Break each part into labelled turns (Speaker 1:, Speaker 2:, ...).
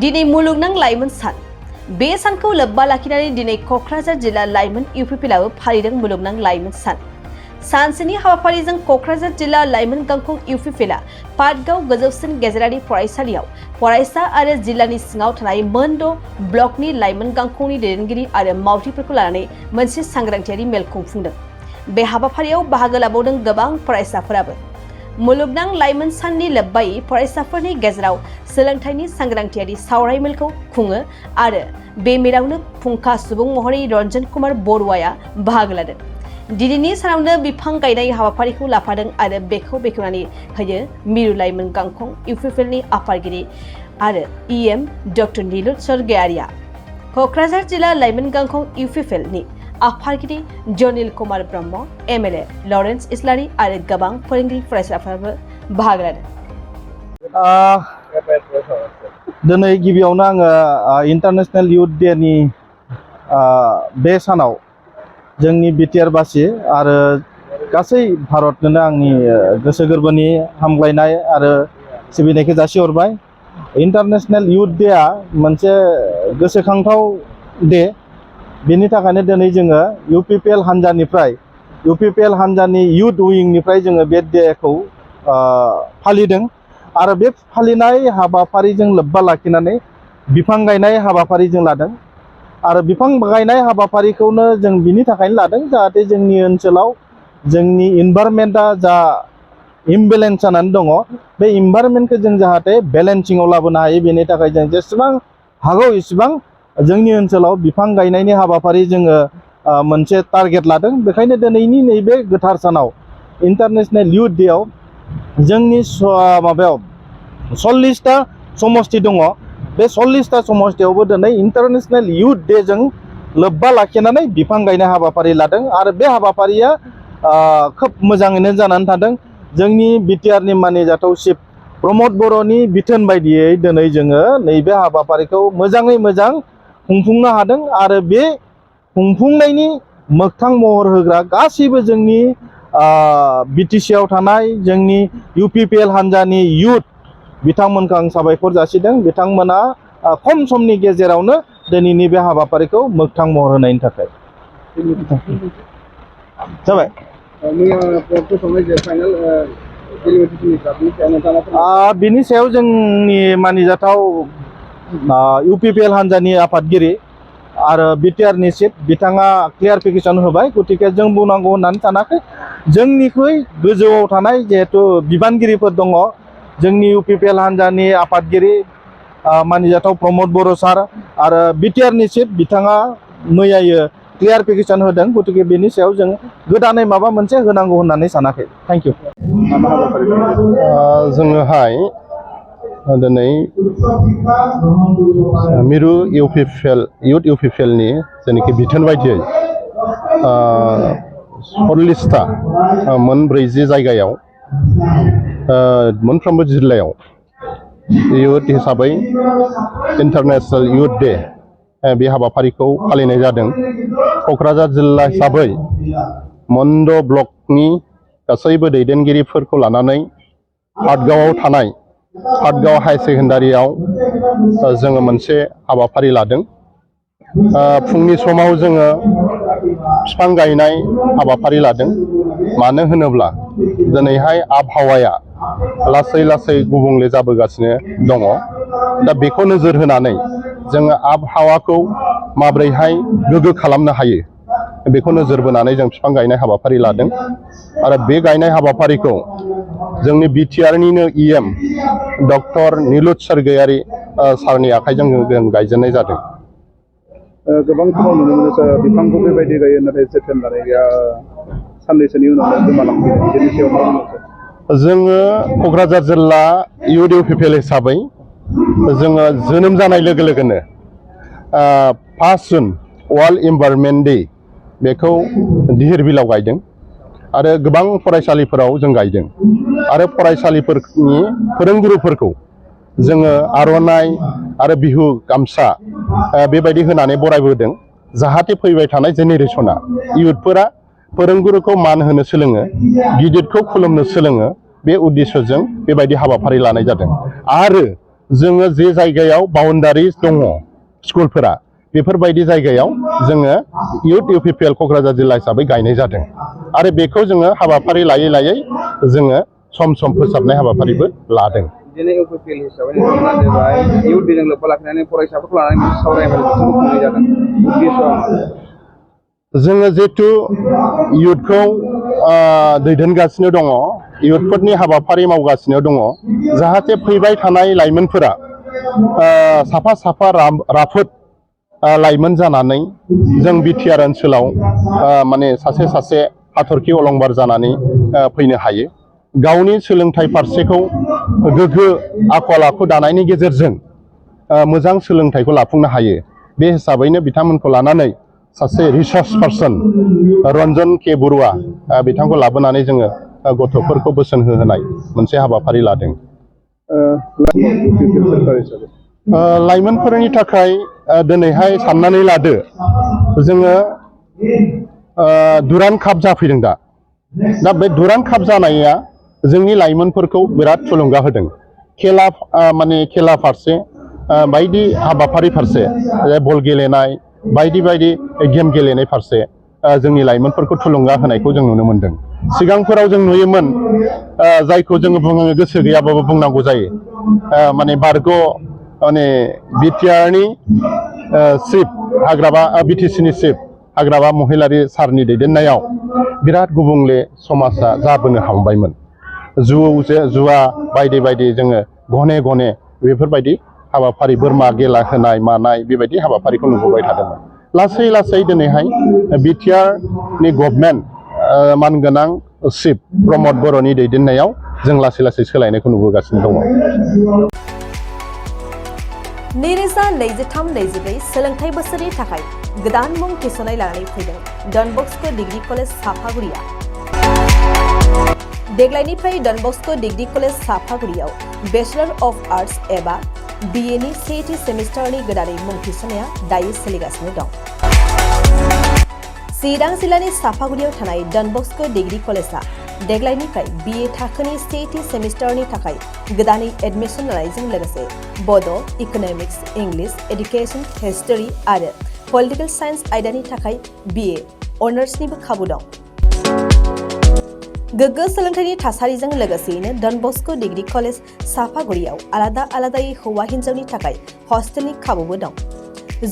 Speaker 1: दिनै मुलुगनां लाइमोन सान बे सानखौ लोब्बा लाखिनानै दिनै क'क्राझार जिल्ला लाइमोन इउपिपिएलआबो फालिदों मुलुगनां लाइमोन सान सानसेनि हाबाफारिजों क'क्राझार जिल्ला लाइमोन गांखं इउपिपिएलआ पाटगाव गोजौसिन गेजेरारि फरायसालियाव फरायसा आरो जिल्लानि सिङाव थानाय मोन 6 ब्लकनि लाइमोन गांखंनि दैदेनगिरि आरो मावथिफोरखौ लानानै मोनसे सांग्रांथियारि मेल खुंफुंदों। बे हाबाफारियाव बाहागो लाबावदों गोबां फरायसाफोराबो। मुलुगनां लाइमोन साननि लोब्बायै फरायसाफोरनि गेजेराव सोलोंथाइनि सांग्रांथियारि सावराय मेलखौ खुङो आरो बे मेलावनो फुंखा सुबुं महरै रन्जन कुमार बरुवाया बाहागो लादों। दिनैनि सानावनो बिफां गायनाय हाबाफारिखौ लाफादों आरो बेखौ बेखेवनानै होयो मिरु लाइमोन गांखं इउपिपिएलनि आफादगिरि आरो इएम डक्टर नीलुत स्वर्गयारिया। क'क्राझार जिल्ला लाइमोन गांखं इउपिपिएलनि आफादगिरि जनिल कुमार ब्रह्म, एमएलए लरेन्स इस्लारि आरो गोबां फोरोंगिरि फरायसाफोराबो बाहागो लादों।
Speaker 2: दिनै गिबियावनो आङो इन्टारनेशनेल युथ डे नि बे सानाव जोंनि बिटिआरबासि आरो गासै भारतनोनो आंनि गोसो गोरबोनि हामग्लायनाय आरो सिबिनायखौ जासिहरबाय। इन्टारनेशनेल युथ डे आ मोनसे गोसोखांथाव डे। बेनि थाखायनो दिनै जोङो इउपिपिएल हान्जानि युथ उइंनिफ्राय जोङो बे डेखौ फालिदों आरो बे फालिनाय हाबाफारिजों लोब्बा लाखिनानै बिफां गायनाय हाबाफारि जों लादों आरो बिफां गायनाय हाबाफारिखौनो जों बिनि थाखायनो लादों जाहाथे जोंनि ओनसोलाव जोंनि इनभाइरनमेन्टआ जा इमबेलेन्स जानानै दङ बे इनभाइरनमेन्टखौ जों जाहाथे बेलेन्सिङाव लाबोनो हायो। बेनि थाखाय जों जेसेबां हागौ इसेबां जोंनि ओनसोलाव बिफां गायनायनि हाबाफारि जोङो मोनसे टारगेट लादों। बेखायनो दिनैनि नैबे गोथार सानाव इन्टारनेशनेल युथ डे आव जोंनि माबायाव 40टा समष्टि दङ। बे 40टा समष्टियावबो दिनै इन्टारनेशनेल युथ डे जों लोब्बा लाखिनानै बिफां गायनाय हाबाफारि लादों आरो बे हाबाफारिया खोब मोजाङैनो जानानै थादों। जोंनि बिटिआरनि मानिजाथाव चिफ प्रमद बर'नि बिथोन बायदियै दिनै जोङो नैबे हाबाफारिखौ मोजाङै मोजां खुंफुंनो हादों आरो बे खुंफुंनायनि मोगथां महर होग्रा गासैबो जोंनि बिटिसि आव थानाय जोंनि इउपिपिएल हान्जानि युथ बिथांमोनखौ आं साबायखर जासिदों। बिथांमोना खम समनि गेजेरावनो दिनैनि बे हाबाफारिखौ मोगथां महर होनायनि थाखाय जाबाय। बिनि सायाव जोंनि मानिजाथाव इउपिपिएल हान्जानि आफादगिरि आरो बिटिआरनि चिफ बिथाङा क्लियारिफिकेसन होबाय। गतिके जों बुंनांगौ होननानै सानाखै। जोंनिख्रुइ गोजौआव थानाय जिहेतु बिबानगिरिफोर दङ, जोंनि इउपिपिएल हान्जानि आफादगिरि मानिजाथाव प्रमद बर' सार आरो बिटिआरनि चिफ बिथाङा मैयायो क्लियारिफिकेसन होदों। गतिके बेनि सायाव जों गोदानै माबा मोनसे होनांगौ होननानै सानाखै। Thank you.
Speaker 3: जोङोहाय दिनै मिरु युथ इउपिपिएलनि जेनाखि बिथोन बायदियै 40टा मोन 40 जायगायाव मोनफ्रोमबो जिल्लायाव युथ हिसाबै इन्टारनेशनेल युथ डे बे हाबाफारिखौ फालिनाय जादों। क'क्राझार जिल्ला हिसाबै मोन 6 ब्लकनि गासैबो दैदेनगिरिफोरखौ लानानै पाटगावआव थानाय पाटगाव हाई सेकेन्डारियाव जोङो मोनसे हाबाफारि लादों। फुंनि समाव जोङो बिफां गायनाय हाबाफारि लादों। मानो होनोब्ला दिनैहाय आबहावाया लासै लासै गुबुंले जाबोगासिनो दङ। दा बेखौ नोजोर होनानै जोङो आबहावाखौ माब्रैहाय गोग्गो खालामनो हायो बेखौ नोजोर बोनानै जों बिफां गायनाय हाबाफारि लादों आरो बे गायनाय हाबाफारिखौ जोंनि बिटिआरनिनो इएम डक्टर नीलुत स्वर्गयारि सारनि आखाइजों जों गायजेननाय जादों।
Speaker 4: गोबां समाव नुनो मोनो सार बिफांखौ बेबायदि गायो नाथाय जोथोन लानाया साननैसोनि उनाव गोमालांफैयो। बेनि सायाव मा बुंनो सार?
Speaker 3: जोङो क'क्राझार जिल्ला युथ इउपिपिएल हिसाबै जोङो जोनोम जानाय लोगो लोगोनो 5 जुन वर्ल्ड इनभाइरनमेन्ट डे बेखौ धिरबिलाव गायदों आरो गोबां फरायसालिफोराव जों गायदों आरो फरायसालिफोरनि फोरोंगुरुफोरखौ जोङो आर'नाइ आरो बिहु गामसा बेबायदि होनानै बरायबोदों जाहाथे फैबाय थानाय जेनेरेसना इयुथफोरा फोरोंगुरुखौ मान होनो सोलोङो, गिदिरखौ खुलुमनो सोलोङो। बे उद्देश्यजों बेबायदि हाबाफारि लानाय जादों आरो जोङो जे जायगायाव बाउन्डारि दङ स्कुलफोरा बेफोरबायदि जायगायाव जोङो इउथ इउपिपिएल क'क्राझार जिल्ला हिसाबै गायनाय जादों आरो बेखौ जोङो हाबाफारि लायै लायै जोङो सम सम फोसाबनाय हाबाफारिबो लादों।
Speaker 4: दिनै इउपिपिएल हिसाबै नोंथाङा जेनेबा इउथ डेजों लोब्बा लाखिनानै फरायसाफोरखौ लानानै मोनसे सावरायमेल खुंनाय जादों। उद्देश्यआ मा?
Speaker 3: जोङो जिहेथु इयुथखौ दैदेनगासिनो दङ, इयुथफोरनि हाबाफारि मावगासिनो दङ, जाहाथे फैबाय थानाय लाइमोनफोरा साफा साफा राफोद लाइमोन जानानै जों बिटिआर ओनसोलाव माने सासे सासे हाथरखि अलंबार जानानै फैनो हायो। गावनि सोलोंथाइ फारसेखौ गोग्गो आखल आखु दानायनि गेजेरजों मोजां सोलोंथाइखौ लाफुंनो हायो। बे हिसाबैनो बिथांमोनखौ लानानै सासे रिसार्च पार्सन रन्जन के बरुवा बिथांखौ लाबोनानै जोङो गथ'फोरखौ बोसोन होहोनाय मोनसे हाबाफारि लादों। लाइमोनफोरनि थाखाय दिनैहाय साननानै लादो जोङो दुरान्ड काप जाफैदों दा बे दुरान्ड काप जानाया जोंनि लाइमोनफोरखौ बिराद थुलुंगा होदों। खेला फारसे बायदि हाबाफारि फारसे बल गेलेनाय बायदि बायदि गेम गेलेनाय फारसे जोंनि लाइमोनफोरखौ थुलुंगा होनायखौ जों नुनो मोन्दों। सिगांफोराव जों नुयोमोन जायखौ जोङो बुंनो गोसो गैयाबाबो बुंनांगौ जायो, माने बारग' माने बिटिआरनि चिफ हाग्रामा बिटिसिनि चिफ हाग्रामा महिलारि सारनि दैदेननायाव बिराद गुबुंले समाजा जाबोनो हमबायमोन। जुवा बायदि बायदि जोङो गने गने बेफोरबायदि हाबाफारि बोरमा गेला होनाय मानाय बेबायदि हाबाफारिखौ नुबोबाय थादोंमोन। लासै लासै दिनैहाय बिटिआरनि गभर्नमेन्ट मानगोनां चिफ प्रमद बर'नि दैदेननायाव जों लासै लासै सोलायनायखौ नुबोगासिनो दङ।
Speaker 1: 2023-24 सोलोंथाइ बोसोरनि थाखाय गोदान मुं थिसननाय लानानै फैदों डन बस्क' डिग्री कलेज साफागुरिया। देग्लायनिफ्राय डन बस्क' डिग्री कलेज साफागुरियाव बेचलर अफ आर्ट्स एबा BA नि सेथि सेमिस्टारनि गोदानै मुं थिसननाया दायो सोलिगासिनो दं। चिरां जिल्लानि साफागुरियाव थानाय डन बस्क' डिग्री कलेजआ देग्लायनिफ्राय BA थाखोनि सेथि सेमिस्टारनि थाखाय गोदानै एडमिसन लानायजों लोगोसे बड', इक'नमिक्स, इंलिश, एडुकेशन, हिस्टरी आरो पलिटिकल साइन्स आयदानि थाखाय BA अनार्सनिबो खाबु दं। गोग्गो सोलोंथाइनि थासारिजों लोगोसेयैनो डन बस्क' डिग्री कलेज साफागुरियाव आलादा आलादायै हौवा हिन्जावनि थाखाय हस्टेलनि खाबुबो दं।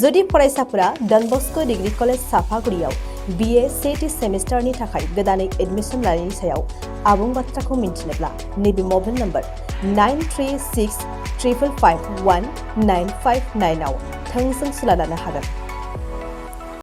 Speaker 1: जुदि फरायसाफोरा डन बस्क' डिग्री कलेज साफागुरियाव BA सेथि सेमिस्टारनि थाखाय गोदानै एडमिसन लानायनि सायाव आबुं बाथ्राखौ मिन्थिनोब्ला नैबे मबाइल नम्बर 9365551959 आव थोंजों सुला लानो हागोन।